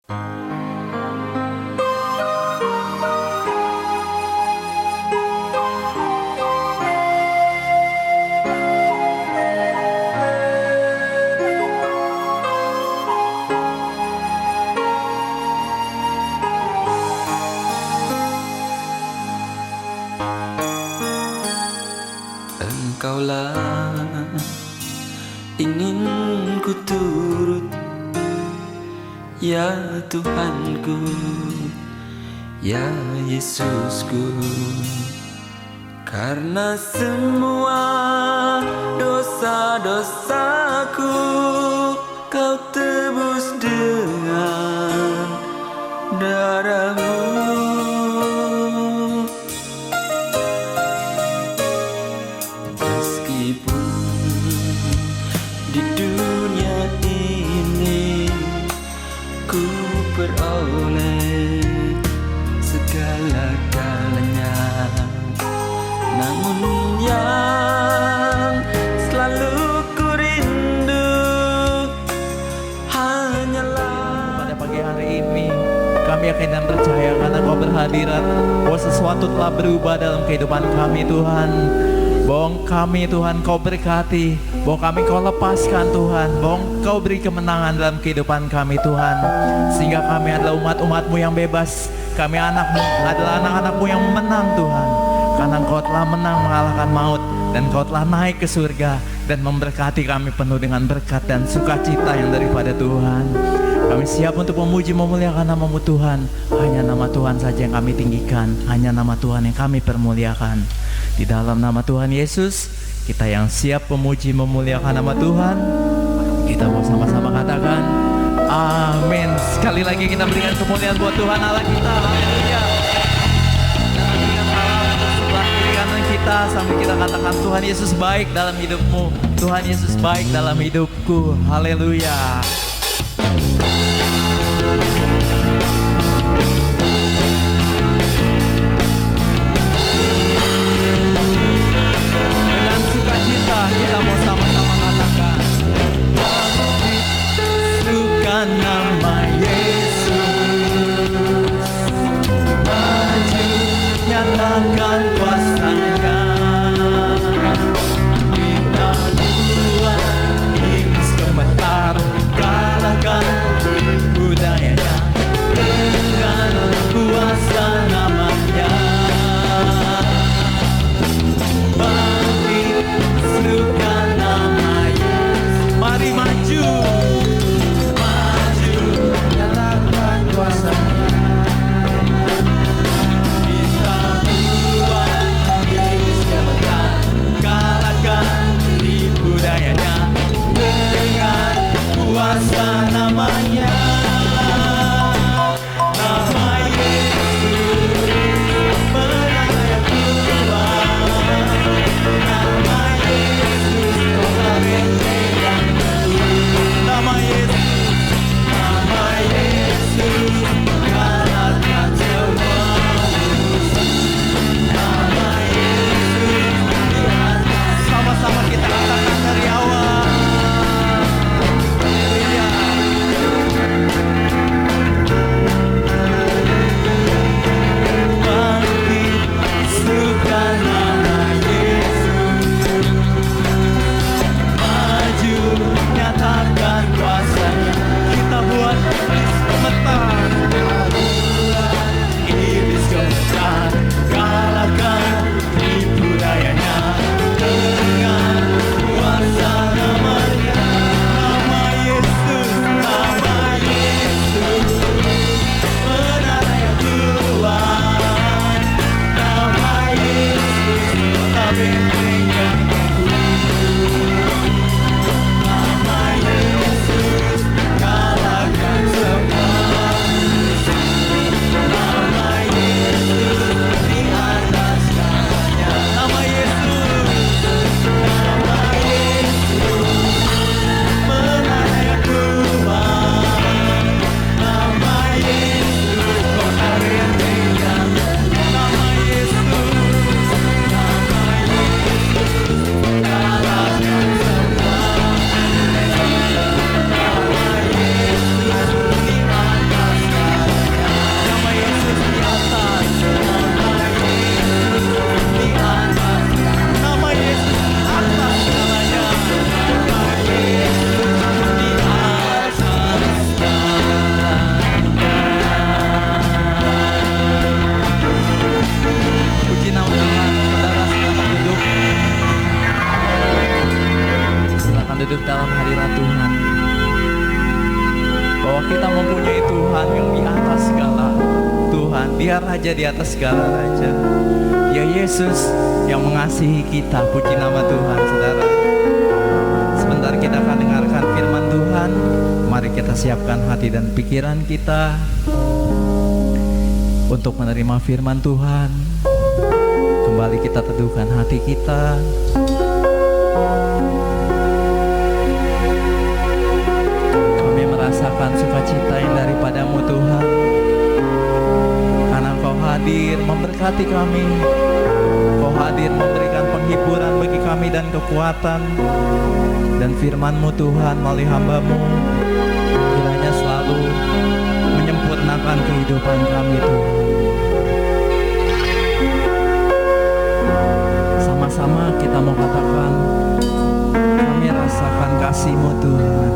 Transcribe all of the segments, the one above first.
Engkaulah ingin ku turut, ya Tuhanku, ya Yesusku. Karena semua dosa-dosaku Kau tebus dengan darah-Mu. Meskipun di dunia ini ku peroleh segala-galanya, namun yang selalu ku rindu hanyalah. Pada pagi hari ini kami yakin dan percaya karena Kau berhadirat bahwa sesuatu telah berubah dalam kehidupan kami Tuhan. Bahwa kami Tuhan Kau berkati, bahwa kami Kau lepaskan Tuhan, bahwa Kau beri kemenangan dalam kehidupan kami Tuhan. Sehingga kami adalah umat-umat-Mu yang bebas, kami anak-Mu adalah anak-anak-Mu yang menang Tuhan. Karena Engkau telah menang mengalahkan maut, dan Kau telah naik ke surga dan memberkati kami penuh dengan berkat dan sukacita yang daripada Tuhan. Kami siap untuk memuji memuliakan nama-Mu Tuhan. Hanya nama Tuhan saja yang kami tinggikan, hanya nama Tuhan yang kami permuliakan. Di dalam nama Tuhan Yesus, kita yang siap memuji memuliakan nama Tuhan, kita mau sama-sama katakan amin. Sekali lagi kita berikan kemuliaan buat Tuhan Allah kita. Haleluya. Dan berikan salam untuk sebelah kiri kanan kita sambil kita katakan Tuhan Yesus baik dalam hidupmu, Tuhan Yesus baik dalam hidupku. Haleluya. Kita mau sama-sama katakan sukan nama Yesus, maju nyatakan kuasa-Nya. Kita buat iblis gemetar, kalahkan budayanya dengan kuasa namanya. Mari maju, maju, nyatakan kuasa. Kita buat iblis gemetar, kalahkan tipu dayanya dengan kuasa namanya. Nama Yesus menang Tuhan. Nama Yesus nama Yesus, nama Yesus, kalahkan semua musuh. Nama Yesus di atas. Sama-sama kita katakan dari awal. Haleluya. bahwa kita mempunyai Tuhan yang di atas segala Tuhan. Dia Raja di atas segala Raja. Ya Yesus yang mengasihi kita. Puji nama Tuhan, saudara. Sebentar kita akan dengarkan firman Tuhan. Mari kita siapkan hati dan pikiran kita untuk menerima firman Tuhan. Kembali kita teduhkan hati kita. Kami merasakan sukacita yang daripadamu Tuhan, karena Engkau hadir memberkati kami. Engkau hadir memberikan penghiburan bagi kami dan kekuatan. Dan firman-Mu Tuhan melalui hamba-Mu kiranya selalu menyempurnakan kehidupan kami Tuhan. Sama-sama kita mau katakan, kami rasakan kasih-Mu Tuhan.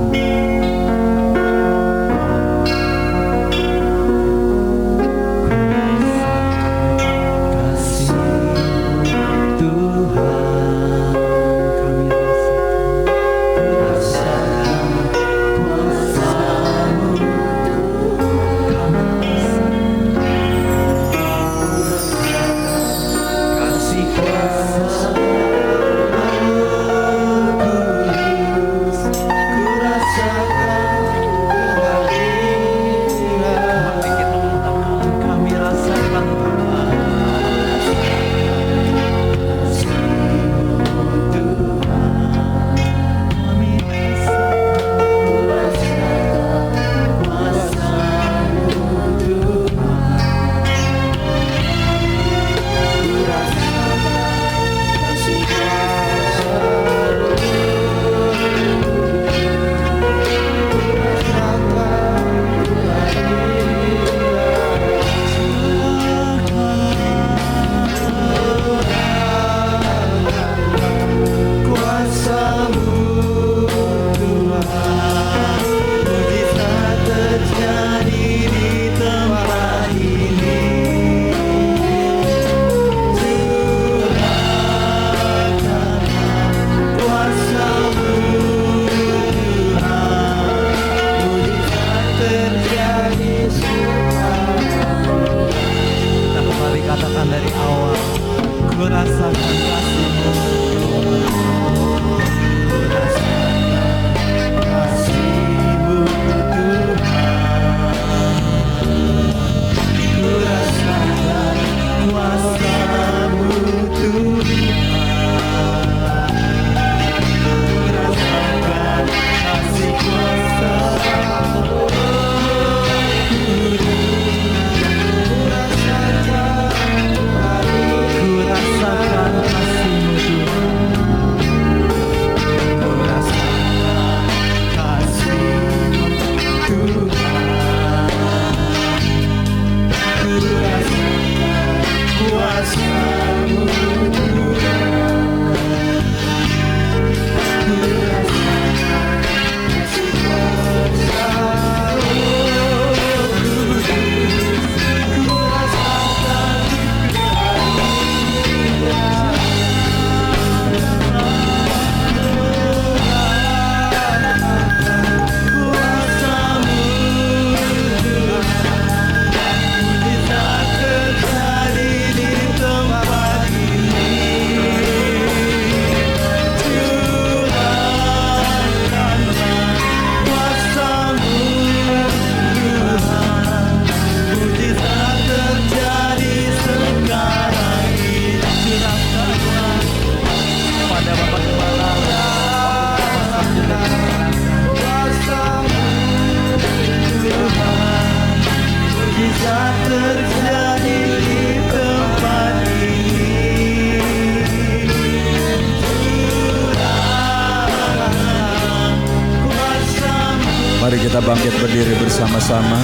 Mari kita bangkit berdiri bersama-sama.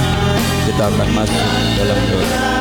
Kita akan masuk dalam doa.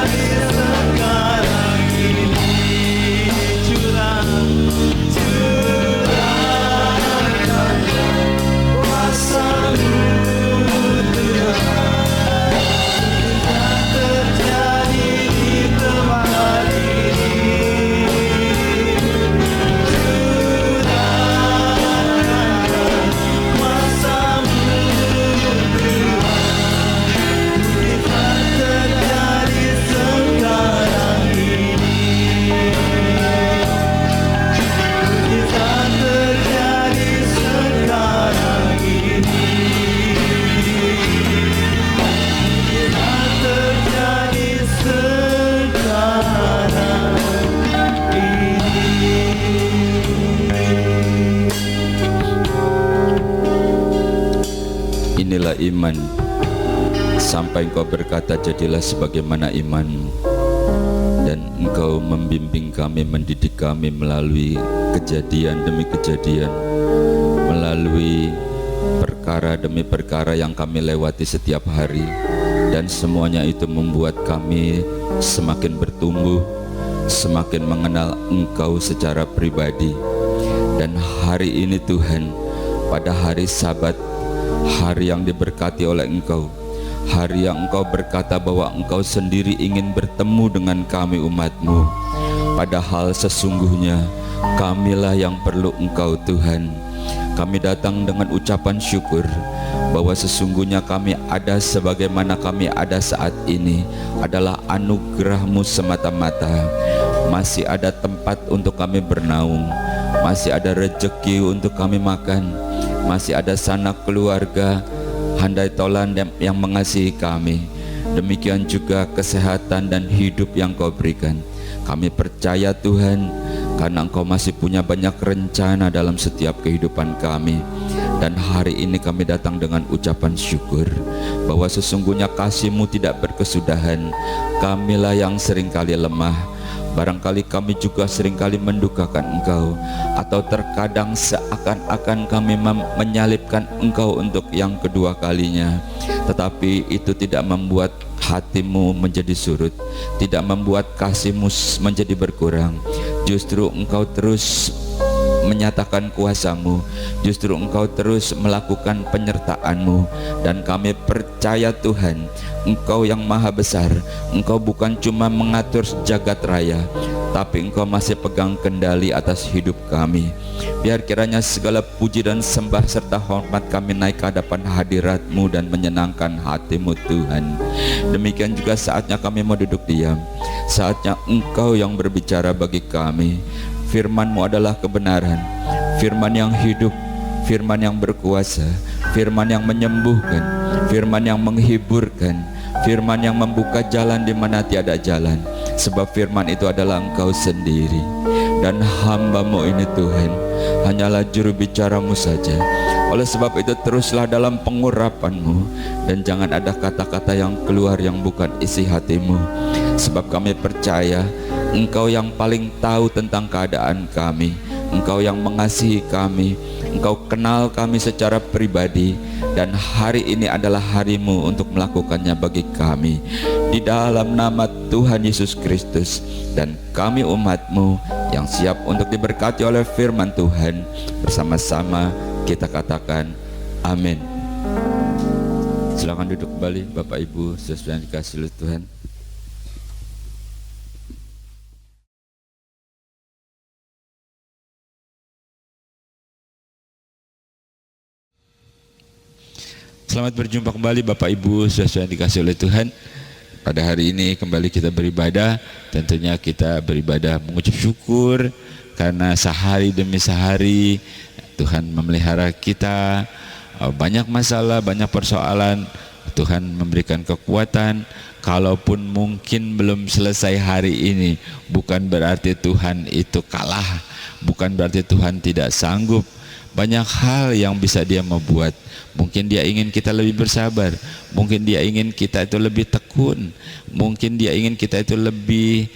iman, sampai Engkau berkata jadilah sebagaimana imanmu. Dan Engkau membimbing kami, mendidik kami melalui kejadian demi kejadian, melalui perkara demi perkara yang kami lewati setiap hari. Dan semuanya itu membuat kami semakin bertumbuh, semakin mengenal Engkau secara pribadi. Dan hari ini Tuhan, pada hari Sabat, hari yang diberkati oleh Engkau, hari yang Engkau berkata bahwa Engkau sendiri ingin bertemu dengan kami umat-Mu, padahal sesungguhnya kamilah yang perlu Engkau Tuhan. Kami datang dengan ucapan syukur bahwa sesungguhnya kami ada sebagaimana kami ada saat ini adalah anugerah-Mu semata-mata. Masih ada tempat untuk kami bernaung, masih ada rezeki untuk kami makan, masih ada sanak keluarga, handai tolan yang mengasihi kami. Demikian juga kesehatan dan hidup yang Kau berikan. Kami percaya Tuhan, karena Engkau masih punya banyak rencana dalam setiap kehidupan kami. Dan hari ini kami datang dengan ucapan syukur bahwa sesungguhnya kasih-Mu tidak berkesudahan. Kamilah yang seringkali lemah, barangkali kami juga seringkali mendukakan Engkau, atau terkadang seakan-akan kami menyalibkan Engkau untuk yang kedua kalinya. Tetapi itu tidak membuat hati-Mu menjadi surut, tidak membuat kasih-Mu menjadi berkurang. Justru Engkau terus menyatakan kuasa-Mu, justru Engkau terus melakukan penyertaan-Mu. Dan kami percaya Tuhan, Engkau yang maha besar, Engkau bukan cuma mengatur jagat raya, tapi Engkau masih pegang kendali atas hidup kami. Biar kiranya segala puji dan sembah serta hormat kami naik ke hadapan hadirat-Mu dan menyenangkan hati-Mu Tuhan. Demikian juga saatnya kami mau duduk diam, saatnya Engkau yang berbicara bagi kami. Firman-Mu adalah kebenaran, firman yang hidup, firman yang berkuasa, firman yang menyembuhkan, firman yang menghiburkan, firman yang membuka jalan di mana tiada jalan. Sebab firman itu adalah Engkau sendiri. Dan hamba-Mu ini Tuhan hanyalah juru bicara-Mu saja. Oleh sebab itu teruslah dalam pengurapan-Mu, dan jangan ada kata-kata yang keluar yang bukan isi hati-Mu. Sebab kami percaya Engkau yang paling tahu tentang keadaan kami, Engkau yang mengasihi kami, Engkau kenal kami secara pribadi. Dan hari ini adalah hari-Mu untuk melakukannya bagi kami. Di dalam nama Tuhan Yesus Kristus, dan kami umat-Mu yang siap untuk diberkati oleh firman Tuhan, bersama-sama kita katakan amin. Silakan duduk kembali Bapak Ibu sesuai yang dikasihi oleh Tuhan. Selamat berjumpa kembali Bapak Ibu sesuai yang dikasihi oleh Tuhan. Pada hari ini kembali kita beribadah. Tentunya kita beribadah mengucap syukur karena sehari demi sehari Tuhan memelihara kita. Banyak masalah, banyak persoalan, Tuhan memberikan kekuatan. Kalaupun mungkin belum selesai hari ini, bukan berarti Tuhan itu kalah, bukan berarti Tuhan tidak sanggup. Banyak hal yang bisa Dia mau buat. Mungkin Dia ingin kita lebih bersabar, mungkin Dia ingin kita itu lebih tekun, mungkin Dia ingin kita itu lebih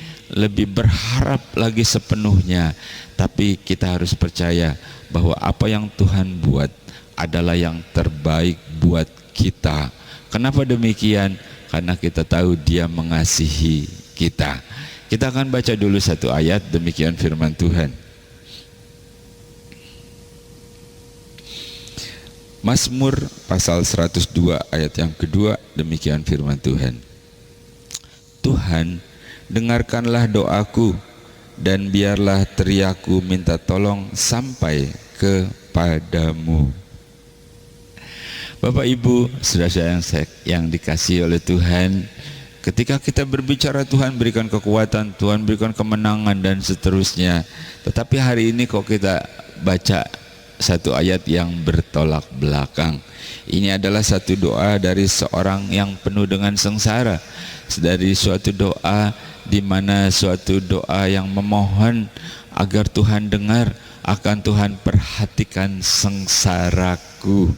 berharap lagi sepenuhnya. Tapi kita harus percaya bahwa apa yang Tuhan buat adalah yang terbaik buat kita. Kenapa demikian? Karena kita tahu Dia mengasihi kita. Kita akan baca dulu satu ayat, demikian firman Tuhan. Mazmur pasal 102 ayat yang kedua, demikian firman Tuhan. Tuhan, dengarkanlah doaku, dan biarlah teriakku minta tolong sampai kepadamu. Bapak Ibu, saudara yang dikasihi oleh Tuhan, ketika kita berbicara Tuhan berikan kekuatan, Tuhan berikan kemenangan dan seterusnya. Tetapi hari ini kok kita baca satu ayat yang bertolak belakang. Ini adalah satu doa dari seorang yang penuh dengan sengsara, dari suatu doa di mana suatu doa yang memohon agar Tuhan dengar, akan Tuhan perhatikan sengsaraku.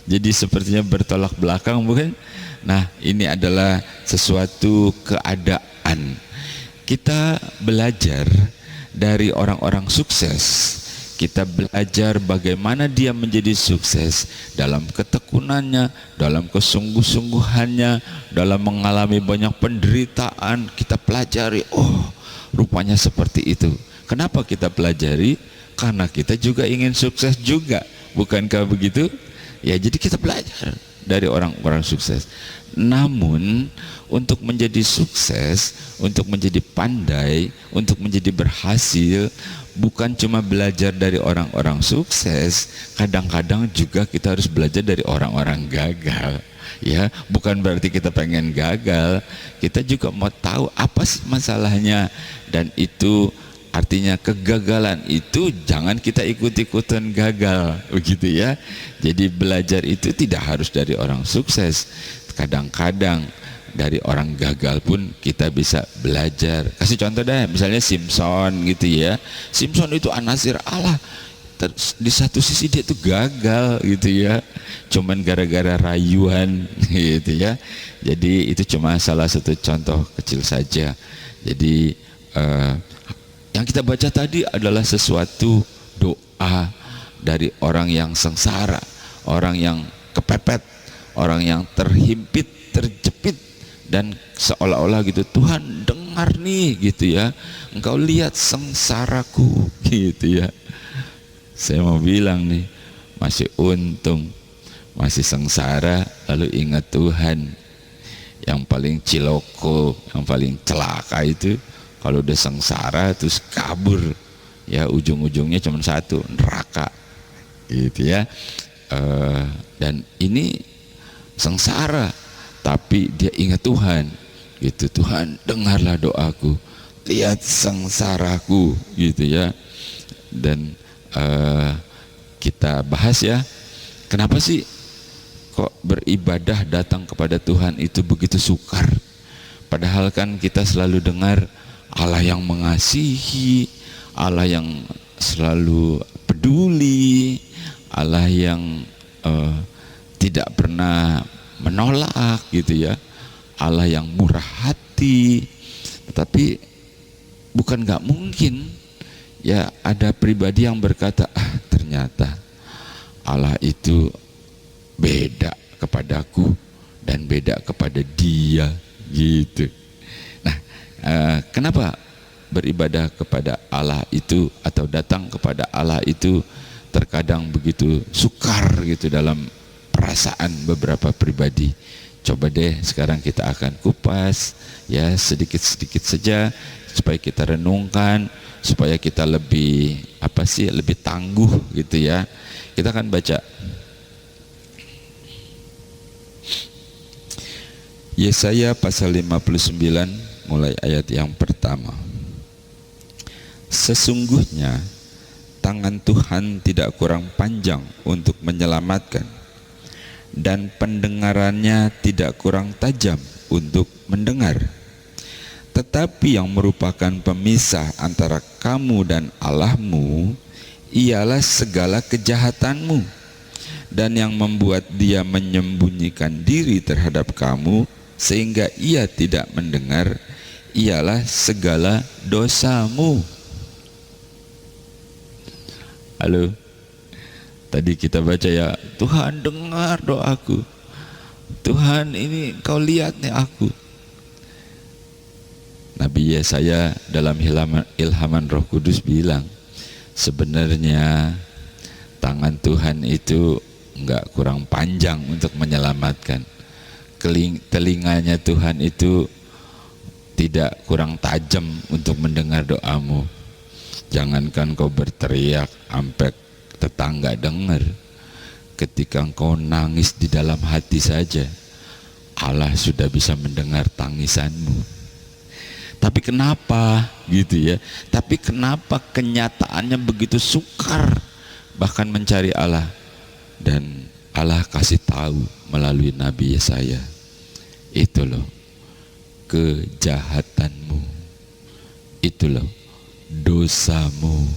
Jadi sepertinya bertolak belakang, bukan? Nah, ini adalah sesuatu keadaan. Kita belajar dari orang-orang sukses. Kita belajar bagaimana dia menjadi sukses dalam ketekunannya, dalam kesungguh-sungguhannya, dalam mengalami banyak penderitaan. Kita pelajari, oh rupanya seperti itu. Kenapa kita pelajari? Karena kita juga ingin sukses juga, bukankah begitu? Ya, jadi kita belajar dari orang-orang sukses. Namun untuk menjadi sukses, untuk menjadi pandai, untuk menjadi berhasil, bukan cuma belajar dari orang-orang sukses, kadang-kadang juga kita harus belajar dari orang-orang gagal. Ya, bukan berarti kita pengen gagal, kita juga mau tahu apa sih masalahnya, dan itu artinya kegagalan itu jangan kita ikut-ikutan gagal, begitu ya. Jadi belajar itu tidak harus dari orang sukses, kadang-kadang dari orang gagal pun kita bisa belajar. Kasih contoh deh, misalnya Simpson gitu ya. Simpson itu anasir Allah. Di satu sisi dia tuh gagal gitu ya, cuman gara-gara rayuan gitu ya. Jadi itu cuma salah satu contoh kecil saja. Jadi yang kita baca tadi adalah sesuatu doa dari orang yang sengsara, orang yang kepepet, orang yang terhimpit, terjepit, dan seolah-olah gitu, Tuhan dengar nih gitu ya, engkau lihat sengsaraku gitu ya. Saya mau bilang nih, masih untung masih sengsara lalu ingat Tuhan. Yang paling ciloko, yang paling celaka itu kalau udah sengsara terus kabur, ya ujung-ujungnya cuma satu, neraka gitu ya. Dan ini sengsara tapi dia ingat Tuhan gitu. Tuhan dengarlah doaku, lihat sengsaraku gitu ya. Dan kita bahas ya, kenapa sih kok beribadah datang kepada Tuhan itu begitu sukar, padahal kan kita selalu dengar Allah yang mengasihi, Allah yang selalu peduli, Allah yang tidak pernah menolak gitu ya, Allah yang murah hati. Tetapi bukan nggak mungkin ya ada pribadi yang berkata, ternyata Allah itu beda kepadaku dan beda kepada dia gitu. Nah, kenapa beribadah kepada Allah itu atau datang kepada Allah itu terkadang begitu sukar gitu dalam perasaan beberapa pribadi? Coba deh sekarang kita akan kupas ya sedikit-sedikit saja supaya kita renungkan, supaya kita lebih lebih tangguh gitu ya. Kita akan baca Yesaya pasal 59 mulai ayat yang pertama. Sesungguhnya tangan Tuhan tidak kurang panjang untuk menyelamatkan, dan pendengarannya tidak kurang tajam untuk mendengar. Tetapi yang merupakan pemisah antara kamu dan Allahmu ialah segala kejahatanmu, dan yang membuat dia menyembunyikan diri terhadap kamu sehingga ia tidak mendengar ialah segala dosamu. Halo, tadi kita baca ya, Tuhan dengar doaku, Tuhan ini kau lihat nih aku. Nabi Yesaya dalam ilhaman Roh Kudus bilang, sebenarnya tangan Tuhan itu enggak kurang panjang untuk menyelamatkan. Telinganya Tuhan itu tidak kurang tajam untuk mendengar doamu. Jangankan kau berteriak sampai tetangga dengar, ketika engkau nangis di dalam hati saja Allah sudah bisa mendengar tangisanmu. Tapi kenapa gitu ya? Tapi kenapa kenyataannya begitu sukar bahkan mencari Allah? Dan Allah kasih tahu melalui Nabi Yesaya, itu loh kejahatanmu, itu loh dosamu.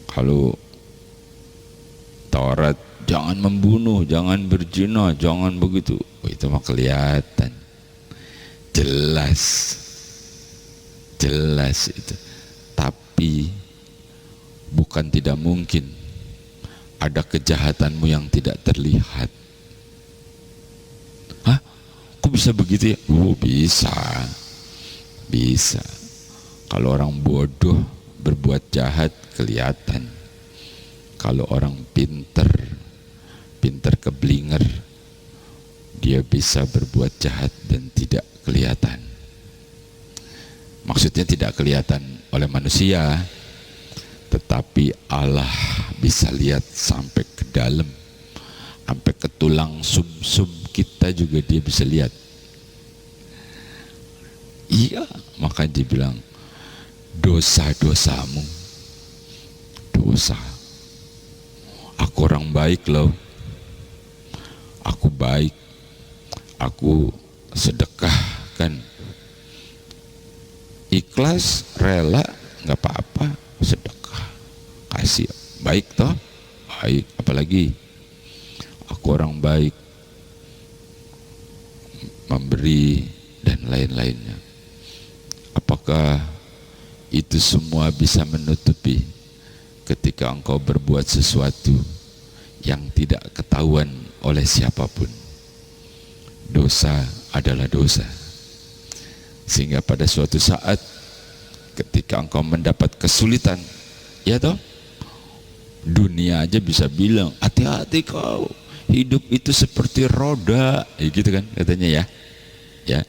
Kalau Taurat jangan membunuh, jangan berzina, jangan begitu. Oh, itu mah kelihatan, jelas itu. Tapi bukan tidak mungkin ada kejahatanmu yang tidak terlihat. Hah? Kok bisa begitu ya? Oh, bisa. Kalau orang bodoh berbuat jahat kelihatan. Kalau orang pinter keblinger, dia bisa berbuat jahat dan tidak kelihatan. Maksudnya tidak kelihatan oleh manusia, tetapi Allah bisa lihat sampai ke dalam, sampai ke tulang sum-sum kita juga dia bisa lihat. Iya, makanya dibilang dosa-dosamu, dosa. Aku orang baik loh, aku baik, aku sedekah kan, ikhlas, rela, nggak apa-apa, sedekah, kasih, baik toh, baik. Apalagi aku orang baik, memberi dan lain-lainnya. Apakah itu semua bisa menutupi ketika engkau berbuat sesuatu yang tidak ketahuan oleh siapapun? Dosa adalah dosa, sehingga pada suatu saat ketika engkau mendapat kesulitan, ya toh, dunia aja bisa bilang, hati-hati kau, hidup itu seperti roda, ya gitu kan katanya ya.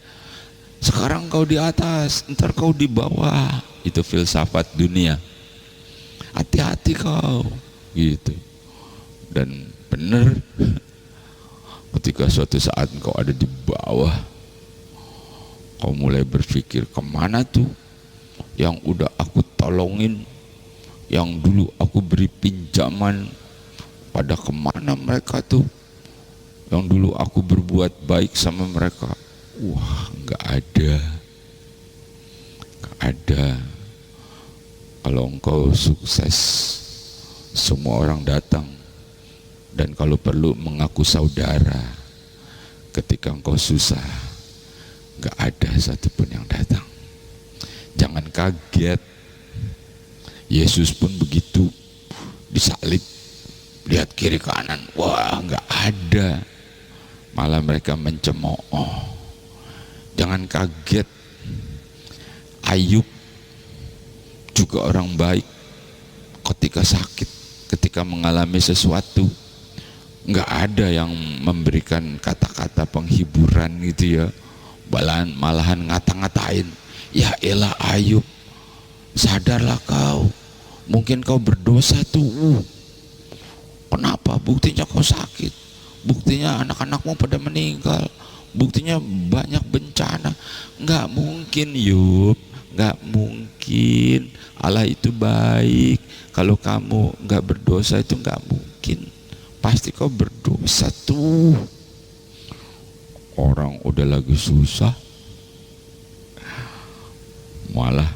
Sekarang kau di atas, ntar kau di bawah, itu filsafat dunia. Hati-hati kau, gitu. Dan benar, ketika suatu saat kau ada di bawah, kau mulai berpikir, kemana tuh yang udah aku tolongin, yang dulu aku beri pinjaman, pada kemana mereka tuh, yang dulu aku berbuat baik sama mereka? Wah, nggak ada. Kalau engkau sukses, semua orang datang, dan kalau perlu mengaku saudara. Ketika engkau susah, nggak ada satupun yang datang. Jangan kaget, Yesus pun begitu, disalib, lihat kiri kanan, wah nggak ada, malah mereka mencemooh. Jangan kaget, Ayub juga orang baik, ketika sakit, ketika mengalami sesuatu, nggak ada yang memberikan kata-kata penghiburan gitu ya, malahan ngata-ngatain, ya elah Ayub, sadarlah kau, mungkin kau berdosa tuh. Kenapa? Buktinya kau sakit, buktinya anak-anakmu pada meninggal, buktinya banyak bencana. Nggak mungkin Yub, nggak mungkin. Allah itu baik. Kalau kamu nggak berdosa itu nggak mungkin, pasti kau berdosa tuh. Orang udah lagi susah, malah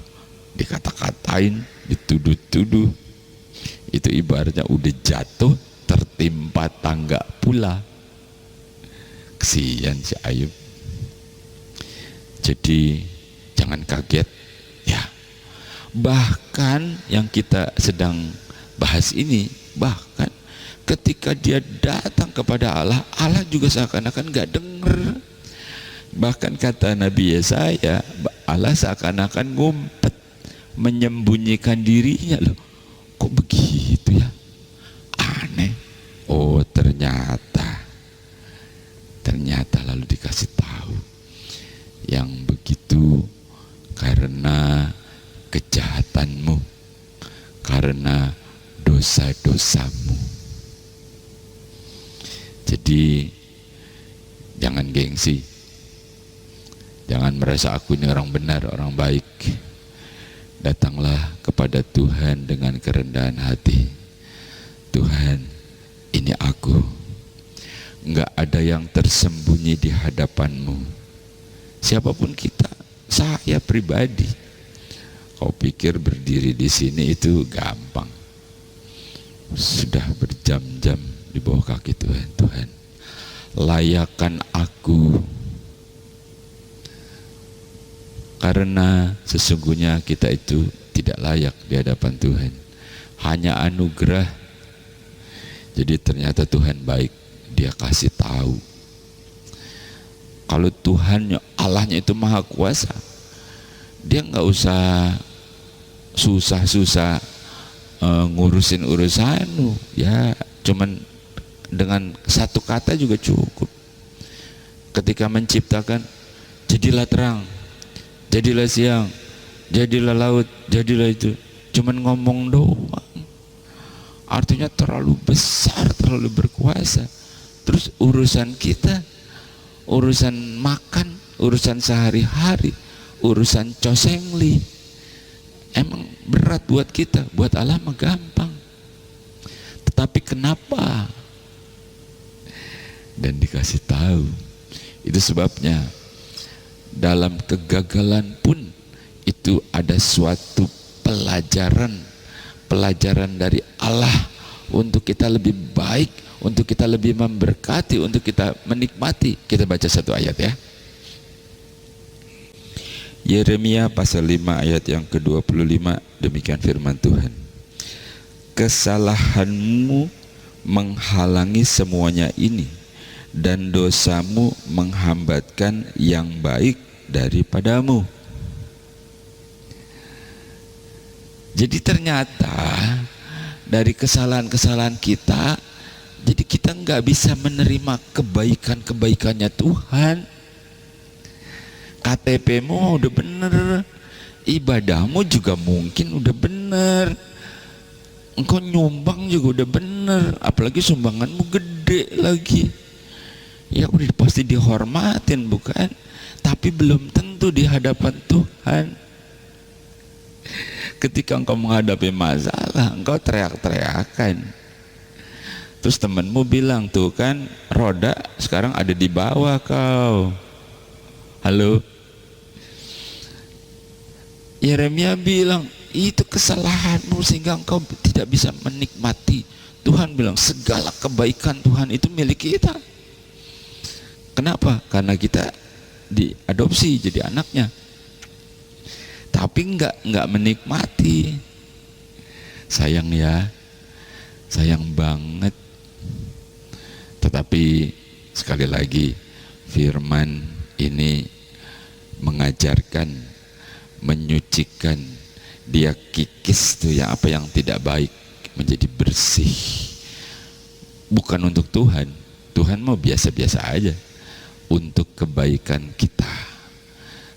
dikata-katain, dituduh-tuduh. Itu ibaratnya udah jatuh tertimpa tangga pula. Kesian si Ayub. Jadi jangan kaget ya. Bahkan yang kita sedang bahas ini, bahkan ketika dia datang kepada Allah, Allah juga seakan-akan gak denger. Bahkan kata Nabi Yesaya, Allah seakan-akan ngumpet, menyembunyikan dirinya loh. Kok begitu ya? Aneh. Oh ternyata lalu dikasih tahu, yang begitu karena kejahatanmu, karena dosa-dosamu. Jadi jangan gengsi, jangan merasa aku ini orang benar, orang baik. Datanglah kepada Tuhan dengan kerendahan hati. Tuhan, ini aku, nggak ada yang tersembunyi di hadapanmu. Siapapun kita, saya pribadi. Kau pikir berdiri di sini itu gampang? Sudah berjam-jam di bawah kaki Tuhan. Tuhan, layakkan aku, karena sesungguhnya kita itu tidak layak di hadapan Tuhan, hanya anugerah. Jadi ternyata Tuhan baik, dia kasih tahu. Kalau Tuhan Allahnya itu maha kuasa, dia nggak usah susah-susah ngurusin urusanmu, ya cuman dengan satu kata juga cukup. Ketika menciptakan, jadilah terang, jadilah siang, jadilah laut, jadilah itu, cuman ngomong doang. Artinya terlalu besar, terlalu berkuasa. Terus urusan kita, urusan makan, urusan sehari-hari, urusan cosengli, emang berat buat kita, buat Allah mah gampang. Tetapi kenapa? Dan dikasih tahu. Itu sebabnya dalam kegagalan pun itu ada suatu pelajaran dari Allah untuk kita lebih baik, untuk kita lebih memberkati, untuk kita menikmati. Kita baca satu ayat ya. Yeremia pasal 5 ayat yang ke-25, demikian firman Tuhan. Kesalahanmu menghalangi semuanya ini, dan dosamu menghambatkan yang baik daripadamu. Jadi ternyata dari kesalahan-kesalahan kita, jadi kita nggak bisa menerima kebaikan-kebaikannya Tuhan. KTP-mu udah bener, ibadahmu juga mungkin udah bener, engkau nyumbang juga udah bener, apalagi sumbanganmu gede lagi, ya udah pasti dihormatin bukan? Tapi belum tentu di hadapan Tuhan. Ketika engkau menghadapi masalah, engkau teriak-teriakan, terus temanmu bilang, tuh kan roda sekarang ada di bawah kau. Halo? Yeremia bilang, itu kesalahanmu sehingga engkau tidak bisa menikmati. Tuhan bilang, segala kebaikan Tuhan itu milik kita. Kenapa? Karena kita diadopsi jadi anaknya, tapi nggak menikmati. Sayang ya, sayang banget. Tetapi sekali lagi firman ini mengajarkan, menyucikan, dia kikis tuh yang apa yang tidak baik menjadi bersih. Bukan untuk Tuhan, Tuhan mau biasa-biasa aja, untuk kebaikan kita,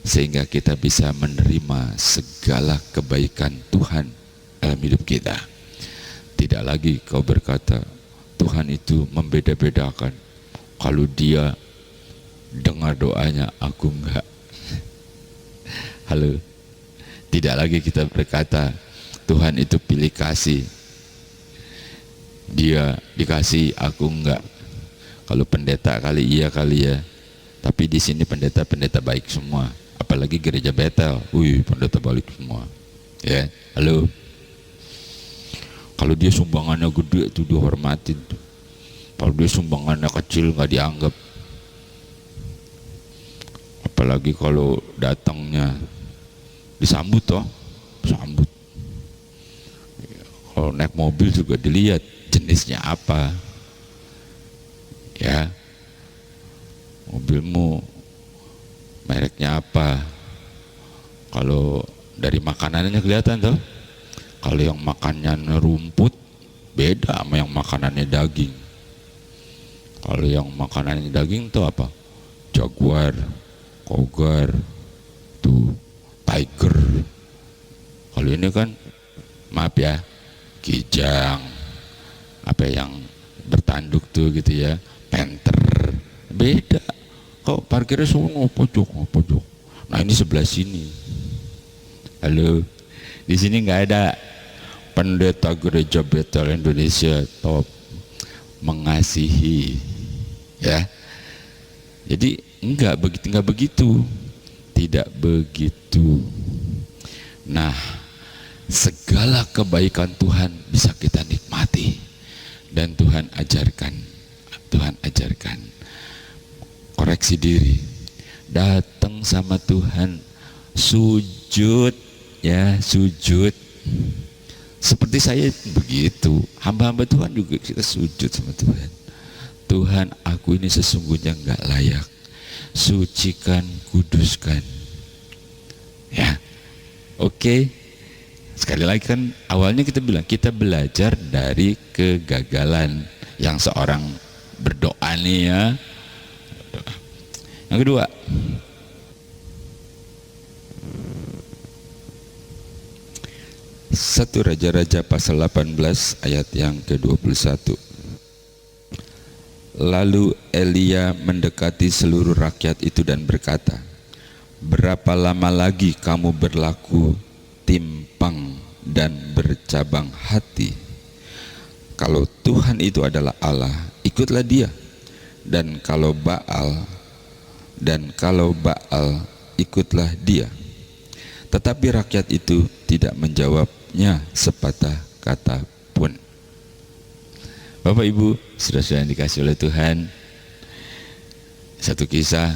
sehingga kita bisa menerima segala kebaikan Tuhan dalam hidup kita. Tidak lagi kau berkata Tuhan itu membeda-bedakan, kalau dia dengar doanya aku enggak. Halo? Tidak lagi kita berkata Tuhan itu pilih kasih, dia dikasih aku enggak. Kalau pendeta kali iya kali ya, tapi di sini pendeta-pendeta baik semua, apalagi gereja Betel, pendeta baik semua ya. Halo? Kalau dia sumbangannya gede itu dihormatin tuh. Kalau dia sumbangannya kecil nggak dianggap. Apalagi kalau datangnya disambut toh, sambut. Kalau naik mobil juga dilihat jenisnya apa, ya. Mobilmu mereknya apa? Kalau dari makanannya kelihatan toh. Kalau yang makanannya rumput beda sama yang makanannya daging. Kalau yang makanannya daging tuh apa? Jaguar, Cougar, tuh Tiger. Kalau ini kan maaf ya, Kijang, apa yang bertanduk tuh gitu ya, Panther. Beda. Kok parkirnya semua pojok. Nah ini sebelah sini. Halo, di sini nggak ada pendeta gereja Betel Indonesia top mengasihi, ya. Jadi enggak begitu, tidak begitu. Nah, segala kebaikan Tuhan bisa kita nikmati Dan Tuhan ajarkan, koreksi diri, datang sama Tuhan, sujud, ya sujud. Seperti saya begitu, hamba-hamba Tuhan juga kita sujud sama Tuhan. Tuhan, aku ini sesungguhnya nggak layak, sucikan, kuduskan. Ya, oke. Sekali lagi kan awalnya kita bilang kita belajar dari kegagalan yang seorang berdoa nih ya. Yang kedua, Satu Raja-Raja pasal 18 ayat yang ke-21. Lalu Elia mendekati seluruh rakyat itu dan berkata, berapa lama lagi kamu berlaku timpang dan bercabang hati? Kalau Tuhan itu adalah Allah, ikutlah dia. Dan kalau Baal, ikutlah dia. Tetapi rakyat itu tidak menjawabnya sepatah kata pun. Bapak Ibu, saudara-saudara yang dikasihi oleh Tuhan, satu kisah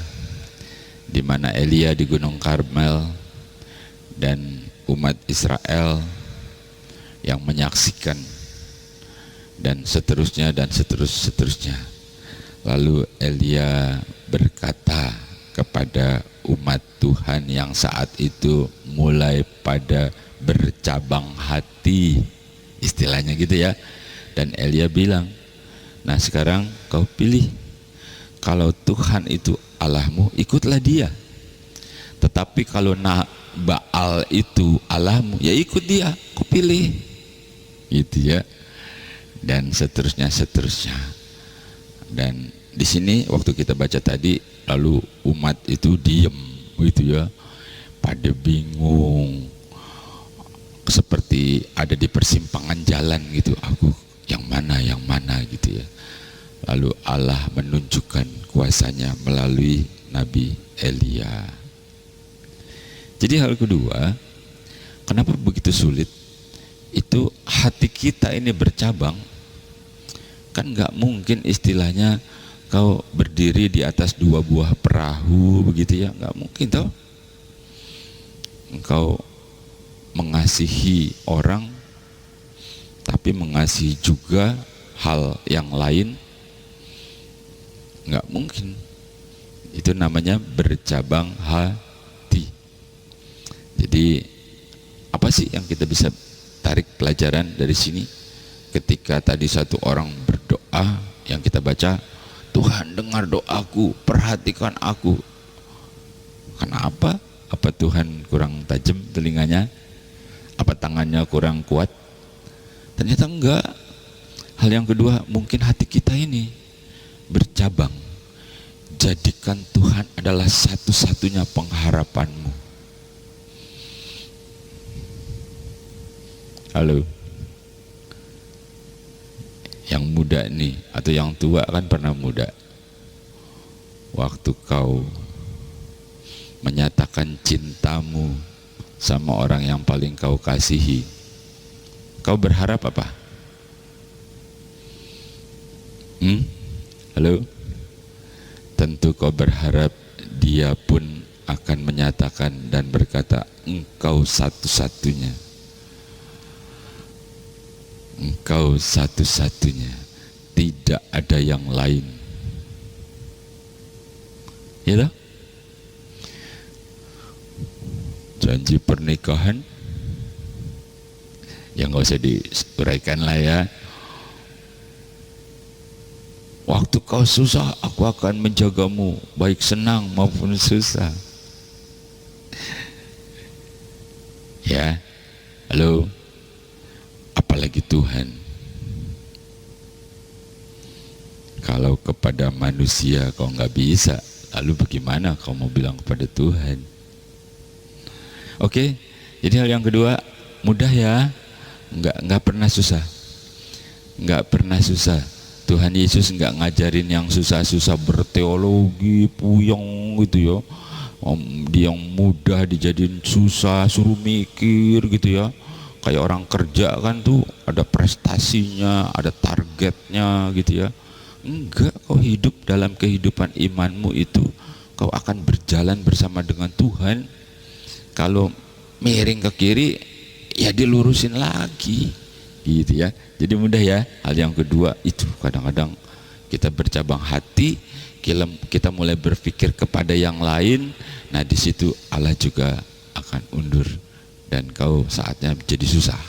di mana Elia di Gunung Karmel dan umat Israel yang menyaksikan dan seterusnya. Lalu Elia berkata kepada umat Tuhan yang saat itu mulai pada bercabang hati, istilahnya gitu ya. Dan Elia bilang, nah sekarang kau pilih, kalau Tuhan itu Allahmu, ikutlah dia. Tetapi kalau Baal itu Allahmu, ya ikut dia, kau pilih, gitu ya. Dan seterusnya. Dan di sini waktu kita baca tadi, lalu umat itu diem, gitu ya, pada bingung, seperti ada di persimpangan jalan gitu. Aku yang mana gitu ya. Lalu Allah menunjukkan kuasanya melalui Nabi Elia. Jadi hal kedua, kenapa begitu sulit? Itu hati kita ini bercabang. Kan nggak mungkin istilahnya kau berdiri di atas dua buah perahu begitu ya, nggak mungkin toh. Engkau mengasihi orang tapi mengasihi juga hal yang lain, nggak mungkin. Itu namanya bercabang hati. Jadi apa sih yang kita bisa tarik pelajaran dari sini? Ketika tadi satu orang berdoa, yang kita baca, Tuhan dengar doaku, perhatikan aku. Kenapa? Apa Tuhan kurang tajam telinganya? Apa tangannya kurang kuat? Ternyata enggak. Hal yang kedua, mungkin hati kita ini bercabang. Jadikan Tuhan adalah satu-satunya pengharapanmu. Halo. Yang muda nih, atau yang tua kan pernah muda. Waktu kau menyatakan cintamu sama orang yang paling kau kasihi, kau berharap apa? Halo? Tentu kau berharap dia pun akan menyatakan dan berkata, engkau satu-satunya. Engkau satu-satunya, tidak ada yang lain. Ya toh? Janji pernikahan yang nggak usah diuraikan lah ya. Waktu kau susah, aku akan menjagamu, baik senang maupun susah. Ya, halo. Apalagi Tuhan. Kalau kepada manusia kau nggak bisa, lalu bagaimana kau mau bilang kepada Tuhan? Oke, jadi hal yang kedua, mudah ya, nggak pernah susah, nggak pernah susah. Tuhan Yesus nggak ngajarin yang susah-susah berteologi, puyeng gitu ya. Dia yang mudah dijadiin susah, suruh mikir gitu ya. kayak orang kerja kan tuh ada prestasinya, ada targetnya gitu ya. Enggak, kau hidup dalam kehidupan imanmu itu kau akan berjalan bersama dengan Tuhan. Kalau miring ke kiri ya dilurusin lagi gitu ya. Jadi mudah ya. Hal yang kedua itu kadang-kadang kita bercabang hati, kita mulai berpikir kepada yang lain. Nah di situ Allah juga akan undur dan kau saatnya jadi susah.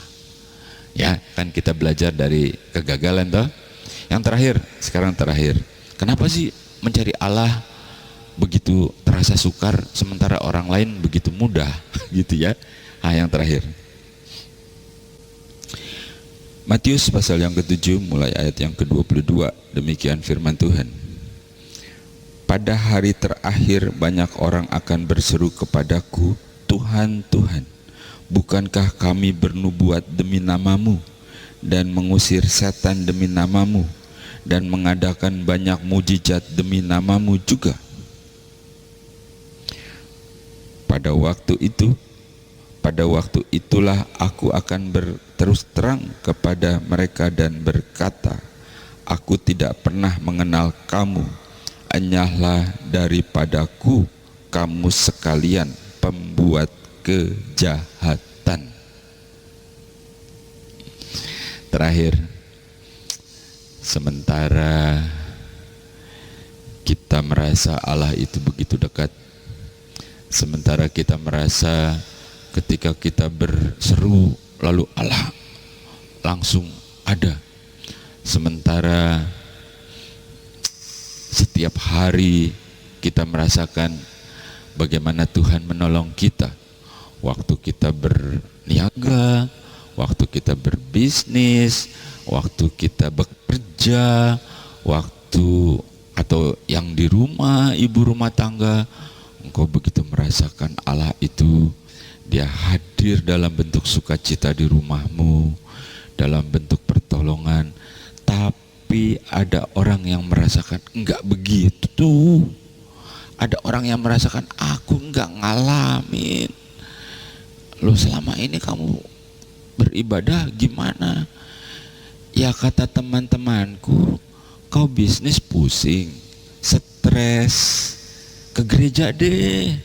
Ya kan kita belajar dari kegagalan toh. Yang terakhir, sekarang terakhir. Kenapa sih mencari Allah begitu terasa sukar sementara orang lain begitu mudah gitu ya. Nah yang terakhir, Matius pasal yang ke-7 mulai ayat yang ke-22, demikian firman Tuhan. Pada hari terakhir banyak orang akan berseru kepadaku, Tuhan, Tuhan, bukankah kami bernubuat demi namamu dan mengusir setan demi namamu dan mengadakan banyak mujizat demi namamu juga? Pada waktu itulah aku akan berterus terang kepada mereka dan berkata, aku tidak pernah mengenal kamu, enyahlah daripadaku kamu sekalian pembuat kejahatan. Terakhir, sementara kita merasa Allah itu begitu dekat, sementara kita merasa ketika kita berseru lalu Allah langsung ada, sementara setiap hari kita merasakan bagaimana Tuhan menolong kita waktu kita berniaga, waktu kita berbisnis, waktu kita bekerja, waktu atau yang di rumah, ibu rumah tangga, engkau begitu merasakan Allah itu, dia hadir dalam bentuk sukacita di rumahmu, dalam bentuk pertolongan. Tapi ada orang yang merasakan enggak begitu. Ada orang yang merasakan aku enggak ngalamin. Loh selama ini kamu beribadah gimana? Ya kata teman-temanku, kau bisnis pusing, stres, ke gereja deh.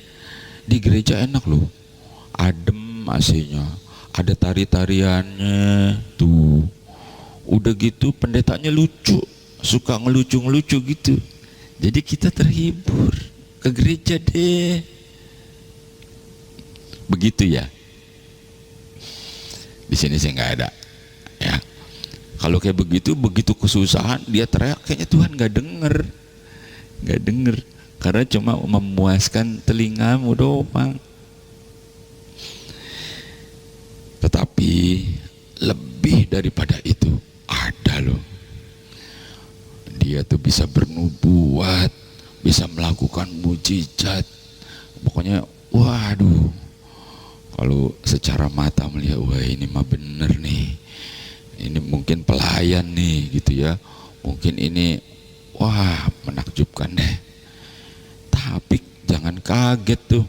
Di gereja enak loh, adem AC-nya, ada tari-tariannya tuh. Udah gitu pendetanya lucu, suka ngelucu-ngelucu gitu. Jadi kita terhibur, ke gereja deh. Begitu ya. Di sini sih nggak ada. Ya. Kalau kayak begitu kesusahan dia teriak, kayaknya Tuhan nggak denger. Karena cuma memuaskan telingamu doang. Tetapi lebih daripada itu ada loh. Dia tuh bisa bernubuat, bisa melakukan mujizat. Pokoknya waduh. Kalau secara mata melihat, wah ini mah bener nih. Ini mungkin pelayan nih gitu ya. Mungkin ini wah menakjubkan deh. Tapi jangan kaget tuh.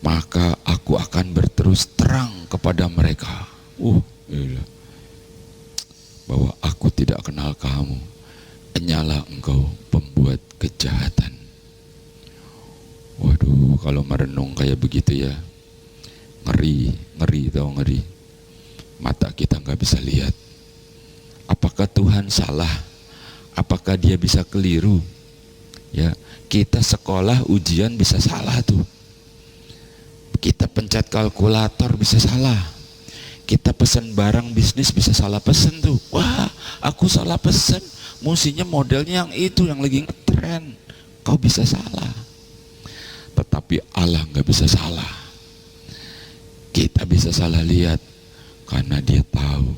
Maka aku akan berterus terang kepada mereka. Gila. Bahwa aku tidak kenal kamu. Enyalah engkau pembuat kejahatan. Waduh, kalau merenung kayak begitu ya. Ngeri, tahu ngeri. Mata kita nggak bisa lihat. Apakah Tuhan salah? Apakah dia bisa keliru? Ya, kita sekolah ujian bisa salah tuh. Kita pencet kalkulator bisa salah. Kita pesen barang bisnis bisa salah pesen tuh. Wah, aku salah pesen. Musinya modelnya yang itu yang lagi ngetren. Kau bisa salah. Tetapi Allah nggak bisa salah. Kita bisa salah lihat karena dia tahu.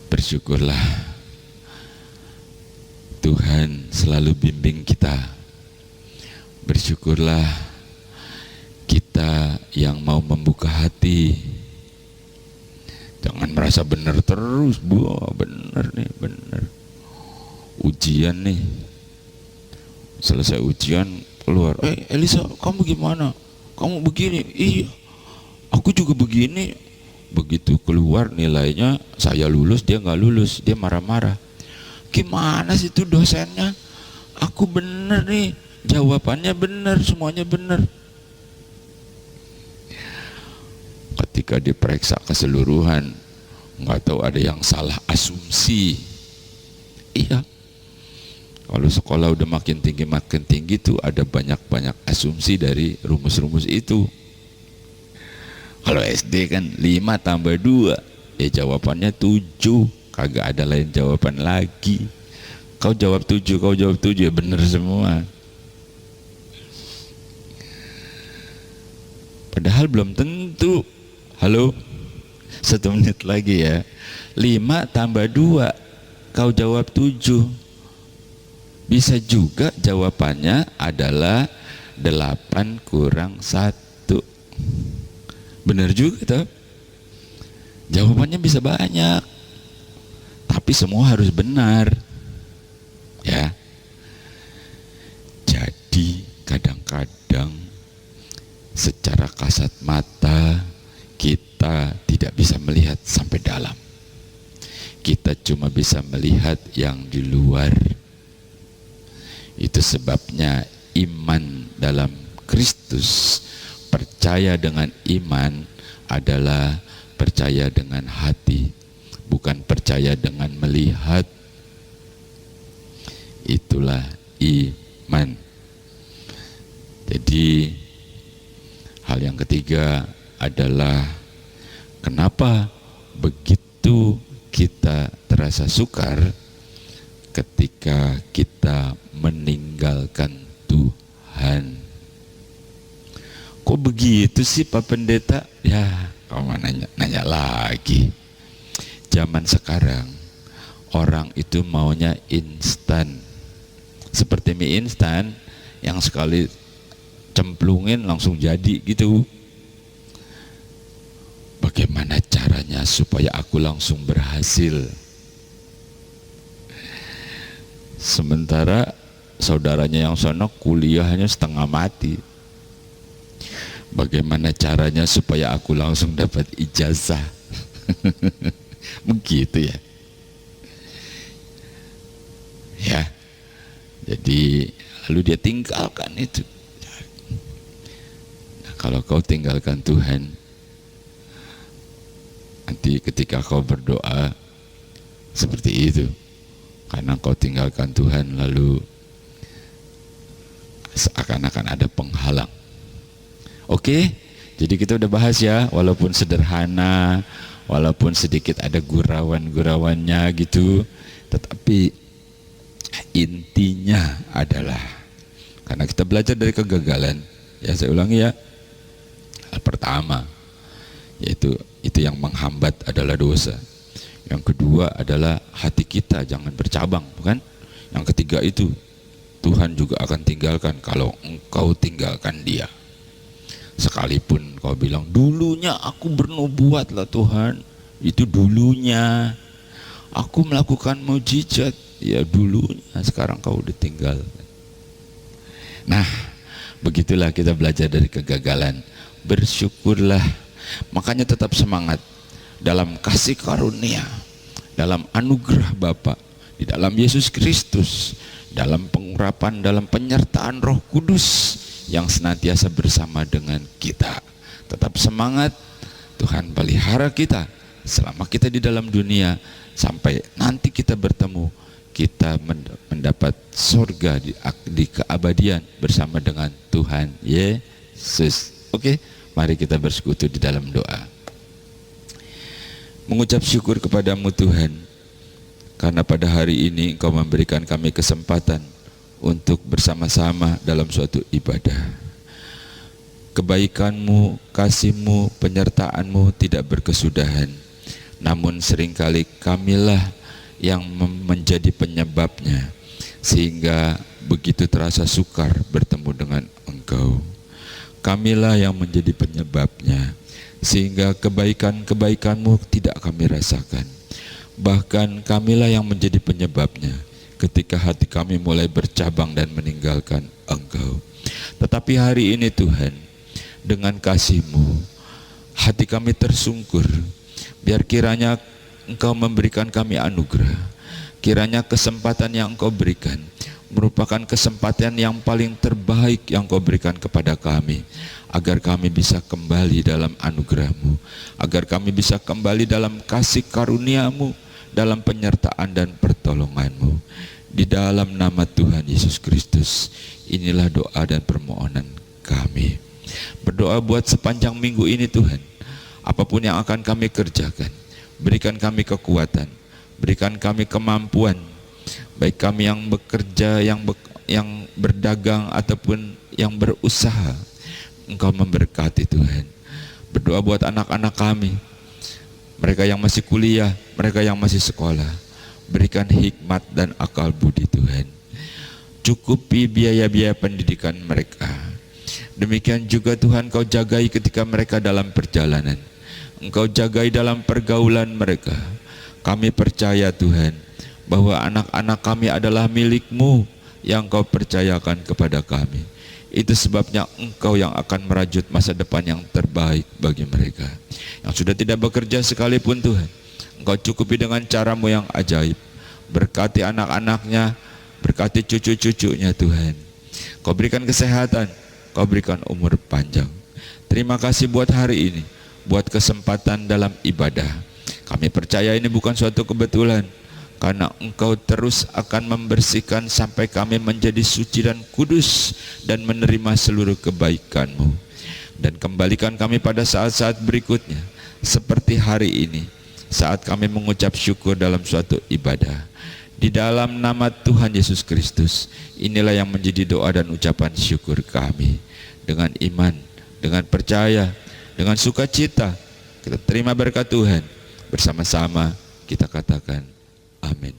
Bersyukurlah Tuhan selalu bimbing kita. Bersyukurlah kita yang mau membuka hati. Jangan merasa benar terus, benar nih, benar. Ujian nih, selesai ujian keluar, Elisa kamu gimana? kamu begini. Iya, aku juga begini. Begitu keluar nilainya, saya lulus, dia nggak lulus, dia marah-marah. Gimana sih itu dosennya? Aku bener nih, jawabannya bener, semuanya bener. Ketika diperiksa keseluruhan, nggak tahu ada yang salah asumsi. Iya, kalau sekolah udah makin tinggi tuh ada banyak asumsi dari rumus-rumus itu. Kalau SD kan 5 tambah 2, ya jawabannya 7, kagak ada lain jawaban lagi. Kau jawab 7, ya bener semua. Padahal belum tentu. Halo, 1 menit lagi ya. 5 tambah 2, kau jawab 7. Bisa juga jawabannya adalah 8 kurang 1. Benar juga toh. Jawabannya bisa banyak, tapi semua harus benar. Ya. Jadi kadang-kadang secara kasat mata kita tidak bisa melihat sampai dalam. Kita cuma bisa melihat yang di luar. Itu sebabnya iman dalam Kristus, percaya dengan iman adalah percaya dengan hati, bukan percaya dengan melihat. Itulah iman. Jadi hal yang ketiga adalah kenapa begitu kita terasa sukar ketika kita meninggalkan Tuhan. Kok begitu sih Pak Pendeta? Ya, kamu nanya lagi. Zaman sekarang orang itu maunya instan. Seperti mie instan yang sekali cemplungin langsung jadi gitu. Bagaimana caranya supaya aku langsung berhasil? Sementara saudaranya yang sono kuliahnya setengah mati. Bagaimana caranya supaya aku langsung dapat ijazah? Begitu ya. Ya. Jadi lalu dia tinggalkan itu. Nah, kalau kau tinggalkan Tuhan, nanti ketika kau berdoa seperti itu, karena kau tinggalkan Tuhan, lalu seakan-akan ada penghalang. Oke, jadi kita udah bahas ya, walaupun sederhana, walaupun sedikit ada gurauan-gurauannya gitu, tetapi intinya adalah karena kita belajar dari kegagalan. Ya, saya ulangi ya. Hal pertama yaitu itu yang menghambat adalah dosa. Yang kedua adalah hati kita jangan bercabang, bukan? Yang ketiga itu Tuhan juga akan tinggalkan kalau engkau tinggalkan Dia. Sekalipun kau bilang dulunya aku bernubuat lah Tuhan, itu dulunya. Aku melakukan mujizat, ya dulunya. Sekarang kau udah tinggal. Nah, begitulah kita belajar dari kegagalan. Bersyukurlah. Makanya tetap semangat dalam kasih karunia, dalam anugerah Bapa, di dalam Yesus Kristus, dalam pengurapan, dalam penyertaan Roh Kudus yang senantiasa bersama dengan kita. Tetap semangat, Tuhan pelihara kita selama kita di dalam dunia, sampai nanti kita bertemu, kita mendapat surga di keabadian bersama dengan Tuhan Yesus. Oke, mari kita bersekutu di dalam doa. Mengucap syukur kepadamu Tuhan, karena pada hari ini Engkau memberikan kami kesempatan untuk bersama-sama dalam suatu ibadah. Kebaikan-Mu, kasih-Mu, penyertaan-Mu tidak berkesudahan, namun seringkali kamilah yang menjadi penyebabnya, sehingga begitu terasa sukar bertemu dengan Engkau. Kamilah yang menjadi penyebabnya, sehingga kebaikan-kebaikan-Mu tidak kami rasakan. Bahkan kamilah yang menjadi penyebabnya ketika hati kami mulai bercabang dan meninggalkan Engkau. Tetapi hari ini Tuhan, dengan kasih-Mu. Hati kami tersungkur, biar kiranya Engkau memberikan kami anugerah. Kiranya kesempatan yang Engkau berikan merupakan kesempatan yang paling terbaik yang Engkau berikan kepada kami, agar kami bisa kembali dalam anugerah-Mu, agar kami bisa kembali dalam kasih karunia-Mu, dalam penyertaan dan pertolongan-Mu. Di dalam nama Tuhan Yesus Kristus, inilah doa dan permohonan kami. Berdoa buat sepanjang minggu ini Tuhan, apapun yang akan kami kerjakan, berikan kami kekuatan, berikan kami kemampuan, baik kami yang bekerja, yang berdagang ataupun yang berusaha. Engkau memberkati Tuhan. Berdoa buat anak-anak kami, mereka yang masih kuliah, mereka yang masih sekolah, berikan hikmat dan akal budi Tuhan. Cukupi biaya-biaya pendidikan mereka. Demikian juga Tuhan, Kau jagai ketika mereka dalam perjalanan, Engkau jagai dalam pergaulan mereka. Kami percaya Tuhan, bahwa anak-anak kami adalah milik-Mu yang Kau percayakan kepada kami. Itu sebabnya Engkau yang akan merajut masa depan yang terbaik bagi mereka. Yang sudah tidak bekerja sekalipun Tuhan, Engkau cukupi dengan cara-Mu yang ajaib. Berkati anak-anaknya, berkati cucu-cucunya Tuhan. Kau berikan kesehatan, Kau berikan umur panjang. Terima kasih buat hari ini, buat kesempatan dalam ibadah. Kami percaya ini bukan suatu kebetulan, karena Engkau terus akan membersihkan sampai kami menjadi suci dan kudus dan menerima seluruh kebaikan-Mu. Dan kembalikan kami pada saat-saat berikutnya, seperti hari ini, saat kami mengucap syukur dalam suatu ibadah. Di dalam nama Tuhan Yesus Kristus, inilah yang menjadi doa dan ucapan syukur kami. Dengan iman, dengan percaya, dengan sukacita, kita terima berkat Tuhan. Bersama-sama kita katakan amin.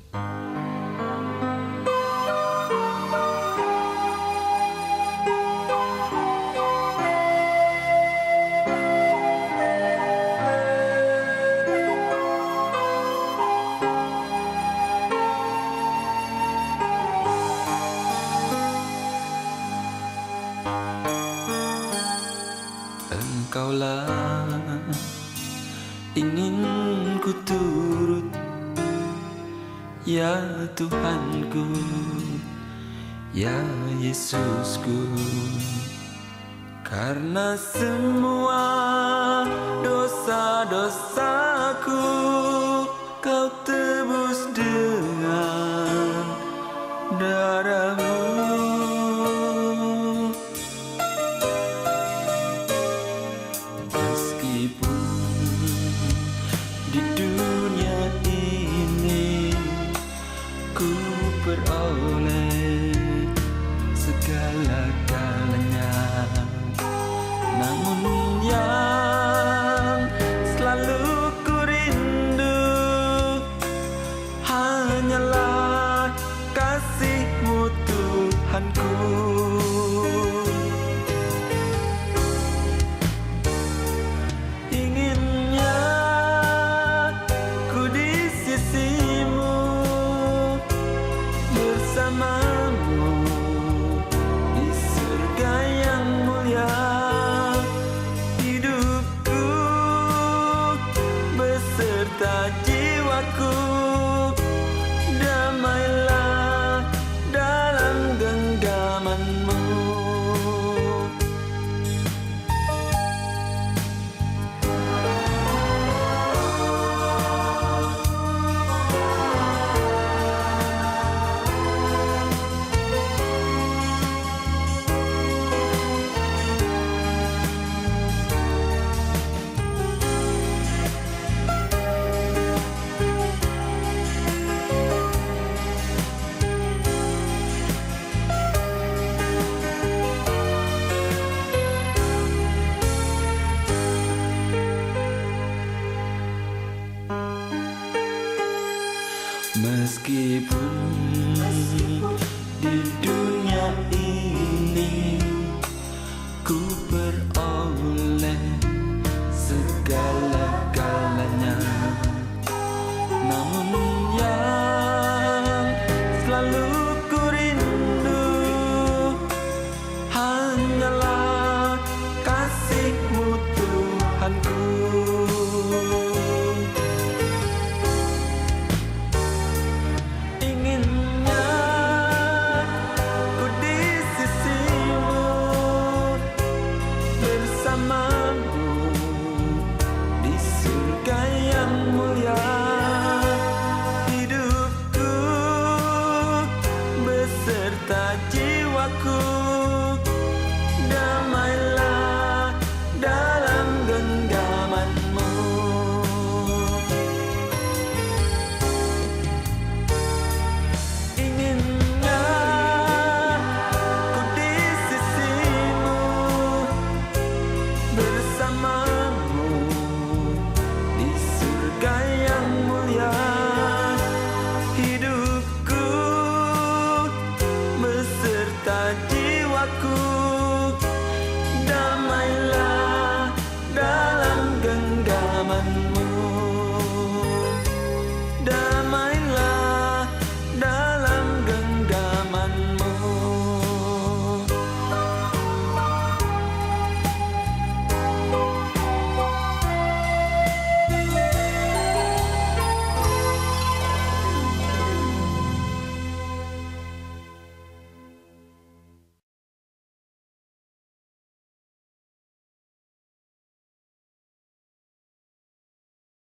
Engkaulah ingin ku turut, ya Tuhanku, ya Yesusku. Karena semua dosa-dosaku Kau tebus dengan darah-Mu. Meskipun di dunia ini ku peroleh segala-galanya, namun yang selalu ku rindu hanyalah kasih-Mu Tuhanku. Inginnya ku di sisi-Mu bersama